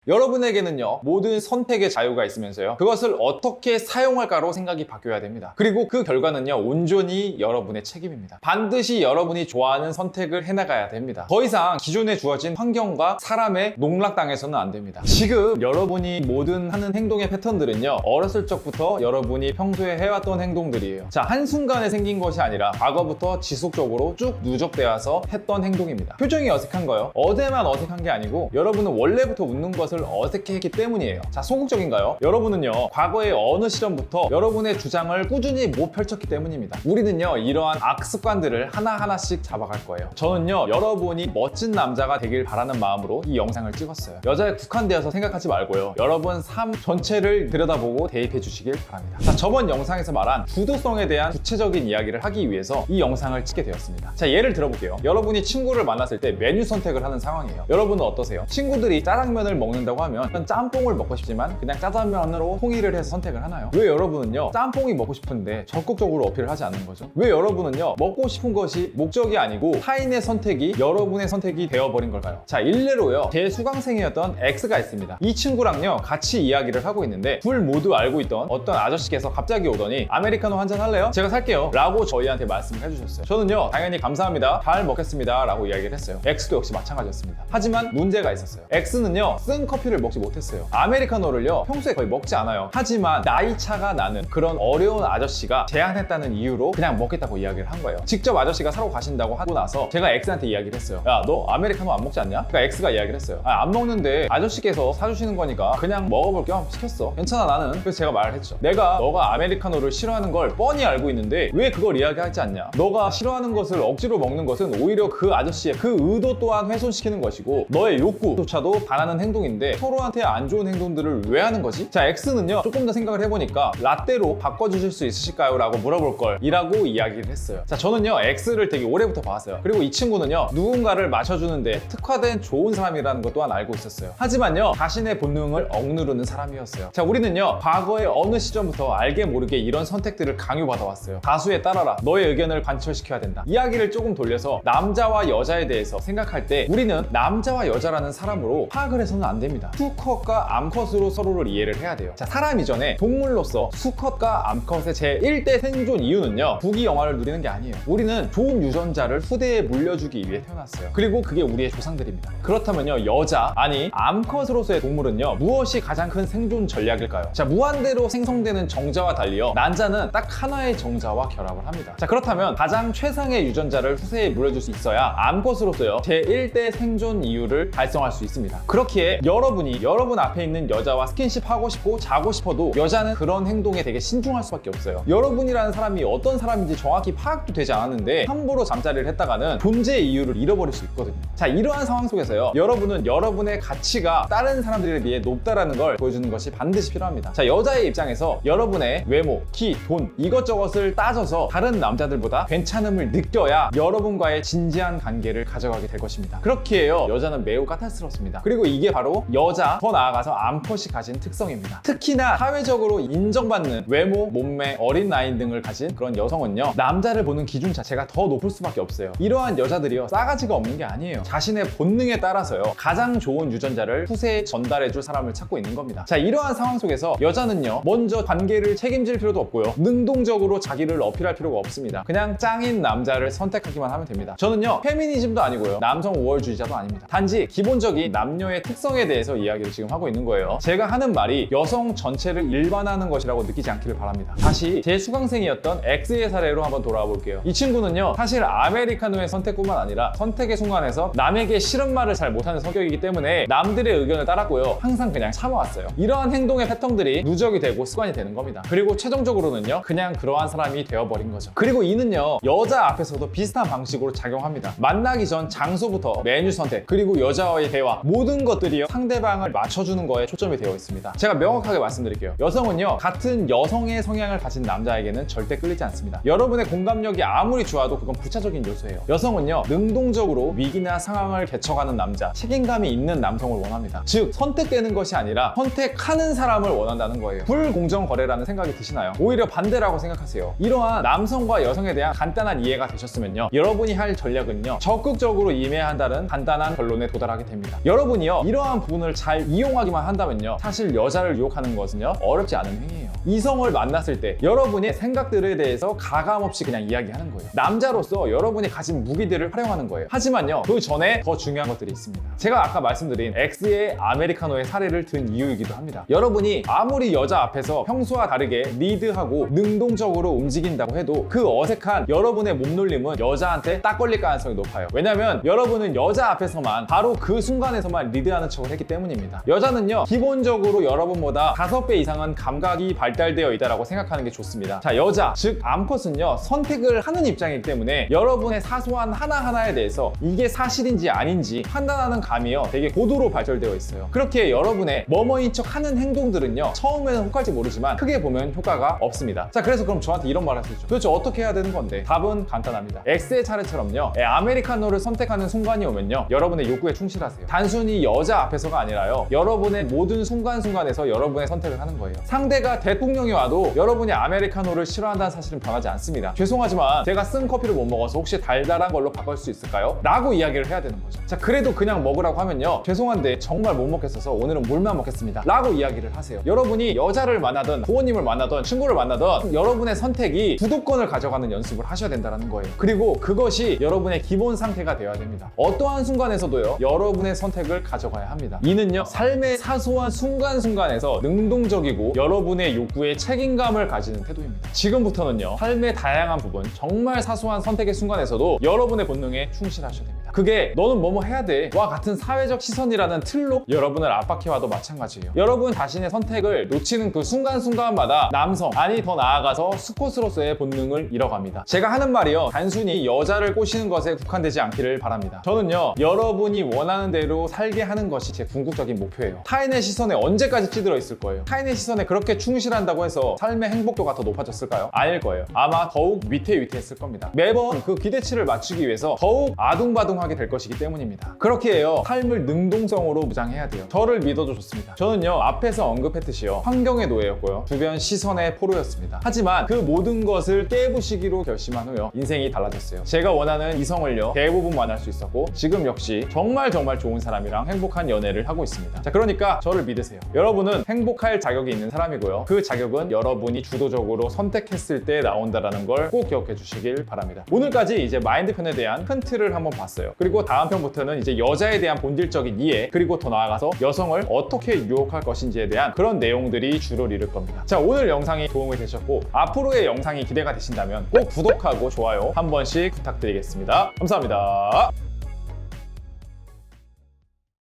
여러분에게는요, 모든 선택의 자유가 있으면서요, 그것을 어떻게 사용할까로 생각이 바뀌어야 됩니다. 그리고 그 결과는요, 온전히 여러분의 책임입니다. 반드시 여러분이 좋아하는 선택을 해나가야 됩니다. 더 이상 기존에 주어진 환경과 사람에 농락당해서는 안 됩니다. 지금 여러분이 모든 하는 행동의 패턴들은요, 어렸을 적부터 여러분이 평소에 해왔던 행동들이에요. 자, 한순간에 생긴 것이 아니라 과거부터 지속적으로 쭉 누적되어 와서 했던 행동입니다. 표정이 어색한 거요, 어제만 어색한 게 아니고 여러분은 원래부터 웃는 것을 어색해했기 때문이에요. 자, 소극적인가요? 여러분은요, 과거의 어느 시점부터 여러분의 주장을 꾸준히 못 펼쳤기 때문입니다. 우리는요, 이러한 악습관들을 하나하나씩 잡아갈 거예요. 저는요, 여러분이 멋진 남자가 되길 바라는 마음으로 이 영상을 찍었어요. 여자에 국한되어서 생각하지 말고요, 여러분 삶 전체를 들여다보고 대입해 주시길 바랍니다. 자, 저번 영상에서 말한 주도성에 대한 구체적인 이야기를 하기 위해서 이 영상을 찍게 되었습니다. 자, 예를 들어볼게요. 여러분이 친구를 만났을 때 메뉴 선택을 하는 상황이에요. 여러분은 어떠세요? 친구들이 짜장면을 먹는다고 하면 짬뽕을 먹고 싶지만 그냥 짜장면으로 통일을 해서 선택을 하나요? 왜 여러분은요, 짬뽕이 먹고 싶은데 적극적으로 어필을 하지 않는 거죠? 왜 여러분은요, 먹고 싶은 것이 목적이 아니고 타인의 선택이 여러분의 선택이 되어버린 걸까요? 자, 일례로요, 제 수강생이었던 X가 있습니다. 이 친구랑요, 같이 이야기를 하고 있는데 둘 모두 알고 있던 어떤 아저씨께서 갑자기 오더니 아메리카노 한잔 할래요? 제가 살게요 라고 저희한테 말씀을 해주셨어요. 저는요, 당연히 감사합니다, 잘 먹겠습니다 라고 이야기를 했어요. X도 역시 마찬가지였습니다. 하지만 문제가 있었어요. X는요, 쓴 커피를 먹지 못했어요. 아메리카노를요, 평소에 거의 먹지 않아요. 하지만 나이 차가 나는 그런 어려운 아저씨가 제안했다는 이유로 그냥 먹겠다고 이야기를 한 거예요. 직접 아저씨가 사러 가신다고 하고 나서 제가 X한테 이야기를 했어요. 야, 너 아메리카노 안 먹지 않냐? 그러니까 X가 이야기를 했어요. 안 먹는데 아저씨께서 사주시는 거니까 그냥 먹어볼 겸 시켰어. 괜찮아 나는. 그래서 제가 말을 했죠. 내가 너가 아메리카노를 싫어하는 걸 뻔히 알고 있는데 왜 그걸 이야기하지 않냐? 너가 싫어하는 것을 억지로 먹는 것은 오히려 그 아저씨의 그 의도 또한 훼손시키는 것이고 너의 욕구조차도 반하는 행동인데 서로한테 안 좋은 행동들을 왜 하는 거지? 자, X는요, 조금 더 생각을 해보니까 라떼로 바꿔주실 수 있으실까요? 라고 물어볼 걸 이라고 이야기를 했어요. 자, 저는요, X를 되게 오래부터 봤어요. 그리고 이 친구는요, 누군가를 맞춰주는데 특화된 좋은 사람이라는 것 또한 알고 있었어요. 하지만요, 자신의 본능을 억누르는 사람이었어요. 자, 우리는요, 과거의 어느 시점부터 알게 모르게 이런 선택들을 강요받아왔어요. 다수에 따라라, 너의 의견을 관철시켜야 된다. 이야기를 조금 돌려서 남자와 여자에 대해서 생각할 때 우리는 남자와 여자라는 사람으로 파악을 해서는 안 됩니다. 수컷과 암컷으로 서로를 이해를 해야 돼요. 자, 사람 이전에 동물로서 수컷과 암컷의 제1대 생존 이유는요, 부귀영화를 누리는 게 아니에요. 우리는 좋은 유전자를 후대에 물려주기 위해 태어났어요. 그리고 그게 우리의 조상들입니다. 그렇다면요, 여자, 아니 암컷으로서의 동물은요, 무엇이 가장 큰 생존 전략일까요? 자, 무한대로 생성되는 정자와 달리요, 난자는 딱 하나의 정자와 결합을 합니다. 자, 그렇다면 가장 최상의 유전자를 후세에 물려줄 수 있어야 암컷으로서요, 제1대 생존 이유를 달성할 수 있습니다. 그렇기에 여러분이 여러분 앞에 있는 여자와 스킨십 하고 싶고 자고 싶어도 여자는 그런 행동에 되게 신중할 수밖에 없어요. 여러분이라는 사람이 어떤 사람인지 정확히 파악도 되지 않았는데 함부로 잠자리를 했다가는 존재의 이유를 잃어버릴 수 있거든요. 자, 이러한 상황 속에서요, 여러분은 여러분의 가치가 다른 사람들에 비해 높다라는 걸 보여주는 것이 반드시 필요합니다. 자, 여자의 입장에서 여러분의 외모, 키, 돈 이것저것을 따져서 다른 남자들보다 괜찮음을 느껴야 여러분과의 진지한 관계를 가져가게 될 것입니다. 그렇기에요, 여자는 매우 까탈스럽습니다. 그리고 이게 바로 여자, 더 나아가서 암컷이 가진 특성입니다. 특히나 사회적으로 인정받는 외모, 몸매, 어린 나이 등을 가진 그런 여성은요, 남자를 보는 기준 자체가 더 높을 수밖에 없어요. 이러한 여자들이요, 싸가지가 없는 게 아니에요. 자신의 본능에 따라서요, 가장 좋은 유전자를 후세에 전달해줄 사람을 찾고 있는 겁니다. 자, 이러한 상황 속에서 여자는요, 먼저 관계를 책임질 필요도 없고요, 능동적으로 자기를 어필할 필요가 없습니다. 그냥 짱인 남자를 선택하기만 하면 됩니다. 저는요, 페미니즘도 아니고요, 남성 우월주의자도 아닙니다. 단지 기본적인 남녀의 특성에 대해서 이야기를 지금 하고 있는 거예요. 제가 하는 말이 여성 전체를 일반화하는 것이라고 느끼지 않기를 바랍니다. 다시 제 수강생이었던 X의 사례로 한번 돌아와 볼게요. 이 친구는요, 사실 아메리카노의 선택뿐만 아니라 선택의 순간에서 남에게 싫은 말을 잘 못하는 성격이기 때문에 남들의 의견을 따랐고요, 항상 그냥 참아왔어요. 이러한 행동의 패턴들이 누적이 되고 습관이 되는 겁니다. 그리고 최종적으로는요, 그냥 그러한 사람이 되어버린 거죠. 그리고 이는요, 여자 앞에서도 비슷한 방식으로 작용합니다. 만나기 전 장소부터 메뉴 선택, 그리고 여자와의 대화, 모든 것들이요, 상대방을 맞춰주는 거에 초점이 되어 있습니다. 제가 명확하게 말씀드릴게요. 여성은요, 같은 여성의 성향을 가진 남자에게는 절대 끌리지 않습니다. 여러분의 공감력이 아무리 좋아도 그건 부차적인 요소예요. 여성은요, 능동적으로 위기나 상황을 개척하는 남자, 책임감이 있는 남성을 원합니다. 즉, 선택되는 것이 아니라 선택하는 사람을 원한다는 거예요. 불공정 거래라는 생각이 드시나요? 오히려 반대라고 생각하세요. 이러한 남성과 여성에 대한 간단한 이해가 되셨으면요, 여러분이 할 전략은요, 적극적으로 임해야 한다는 간단한 결론에 도달하게 됩니다. 여러분이요, 이러한 부분을 잘 이용하기만 한다면요, 사실 여자를 유혹하는 것은요 어렵지 않은 행위예요. 이성을 만났을 때 여러분의 생각들에 대해서 가감없이 그냥 이야기하는 거예요. 남자로서 여러분이 가진 무기들을 활용하는 거예요. 하지만요, 그 전에 더 중요한 것들이 있습니다. 제가 아까 말씀드린 X의 아메리카노의 사례를 든 이유이기도 합니다. 여러분이 아무리 여자 앞에서 평소와 다르게 리드하고 능동적으로 움직인다고 해도 그 어색한 여러분의 몸놀림은 여자한테 딱 걸릴 가능성이 높아요. 왜냐면 여러분은 여자 앞에서만 바로 그 순간에서만 리드하는 척을 했기 때문입니다. 여자는요, 기본적으로 여러분보다 5배 이상은 감각이 발달되어 있다고 생각하는 게 좋습니다. 자, 여자, 즉 암컷은요 선택을 하는 입장이기 때문에 여러분의 사소한 하나하나에 대해서 이게 사실인지 아닌지 판단하는 감이요 되게 고도로 발달되어 있어요. 그렇게 여러분의 뭐뭐인 척 하는 행동들은요 처음에는 혹할지 모르지만 크게 보면 효과가 없습니다. 자, 그래서 그럼 저한테 이런 말 할 수 있죠. 도대체 어떻게 해야 되는 건데? 답은 간단합니다. X의 차례처럼요, 아메리카노를 선택하는 순간이 오면요, 여러분의 욕구에 충실하세요. 단순히 여자 앞에서가 아니라요, 여러분의 모든 순간순간에서 여러분의 선택을 하는 거예요. 상대가 대통령이 와도 여러분이 아메리카노를 싫어한다는 사실은 변하지 않습니다. 죄송하지만 제가 쓴 커피를 못 먹어서 혹시 달달한 걸로 바꿀 수 있을까요? 라고 이야기를 해야 되는 거죠. 자, 그래도 그냥 먹으라고 하면요, 죄송한데 정말 못 먹겠어서 오늘은 물만 먹겠습니다 라고 이야기를 하세요. 여러분이 여자를 만나든 부모님을 만나든 친구를 만나든 여러분의 선택이 주도권을 가져가는 연습을 하셔야 된다는 거예요. 그리고 그것이 여러분의 기본 상태가 되어야 됩니다. 어떠한 순간에서도요, 여러분의 선택을 가져가야 합니다. 이는요, 삶의 사소한 순간순간에서 능동적이고 여러분의 욕구에 책임감을 가지는 태도입니다. 지금부터는요, 삶의 다양한 부분, 정말 사소한 선택의 순간에서도 여러분의 본능에 충실하셔야 됩니다. 그게 너는 뭐뭐 해야 돼 와 같은 사회적 시선이라는 틀로 여러분을 압박해와도 마찬가지예요. 여러분 자신의 선택을 놓치는 그 순간순간마다 남성, 아니 더 나아가서 수컷으로서의 본능을 잃어갑니다. 제가 하는 말이요, 단순히 여자를 꼬시는 것에 국한되지 않기를 바랍니다. 저는요, 여러분이 원하는 대로 살게 하는 것이 제 궁극적인 목표예요. 타인의 시선에 언제까지 찌들어 있을 거예요? 타인의 시선에 그렇게 충실한다고 해서 삶의 행복도가 더 높아졌을까요? 아닐 거예요. 아마 더욱 위태위태했을 겁니다. 매번 그 기대치를 맞추기 위해서 더욱 아둥바둥하게 될 것이기 때문입니다. 그렇게 해요, 삶을 능동성으로 무장해야 돼요. 저를 믿어도 좋습니다. 저는요, 앞에서 언급했듯이요, 환경의 노예였고요, 주변 시선의 포로였습니다. 하지만 그 모든 것을 깨부시기로 결심한 후요, 인생이 달라졌어요. 제가 원하는 이성을요 대부분 만날 수 있었고, 지금 역시 정말 좋은 사람이랑 행복한 연애를 하고 있습니다. 자, 그러니까 저를 믿으세요. 여러분은 행복할 자격이 있는 사람이고요, 그 자격은 여러분이 주도적으로 선택했을 때 나온다는 걸 꼭 기억해 주시길 바랍니다. 오늘까지 이제 마인드 편에 대한 큰 틀을 한번 봤어요. 그리고 다음 편부터는 이제 여자에 대한 본질적인 이해, 그리고 더 나아가서 여성을 어떻게 유혹할 것인지에 대한 그런 내용들이 주를 이룰 겁니다. 자, 오늘 영상이 도움이 되셨고 앞으로의 영상이 기대가 되신다면 꼭 구독하고 좋아요 한 번씩 부탁드리겠습니다. 감사합니다.